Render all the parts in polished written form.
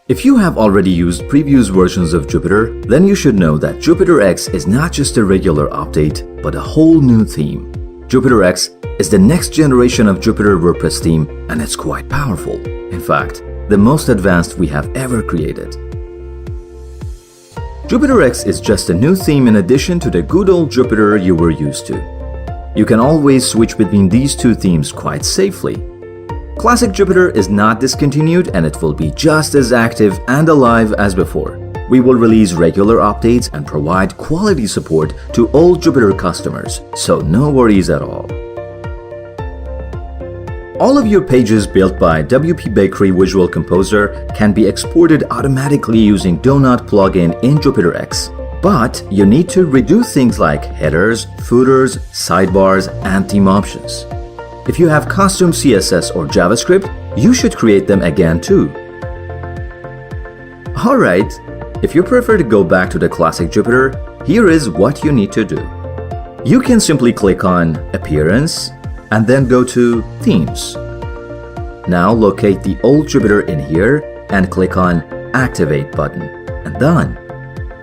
If you have already used previous versions of Jupyter, then you should know that Jupyter X is not just a regular update, but a whole new theme. Jupyter X is the next generation of Jupyter WordPress theme, and it's quite powerful. In fact, the most advanced we have ever created. Jupyter X is just a new theme in addition to the good old Jupyter you were used to. You can always switch between these two themes quite safely. Classic Jupyter is not discontinued and it will be just as active and alive as before. We will release regular updates and provide quality support to all Jupyter customers, so no worries at all. All of your pages built by WPBakery Visual Composer can be exported automatically using Donut plugin in Jupyter X. But you need to redo things like headers, footers, sidebars, and theme options. If you have custom CSS or JavaScript, you should create them again too. Alright, if you prefer to go back to the classic Jupyter, here is what you need to do. You can simply click on Appearance and then go to Themes. Now locate the old Jupyter in here and click on Activate button and done.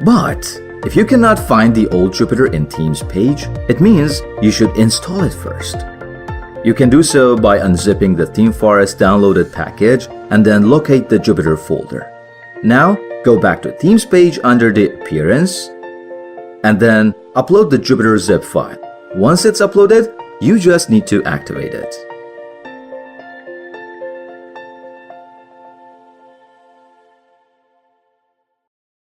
But if you cannot find the old Jupyter in Themes page, it means you should install it first. You can do so by unzipping the Theme Forest downloaded package and then locate the Jupyter folder. Now, go back to Themes page under the Appearance and then upload the Jupyter zip file. Once it's uploaded, you just need to activate it.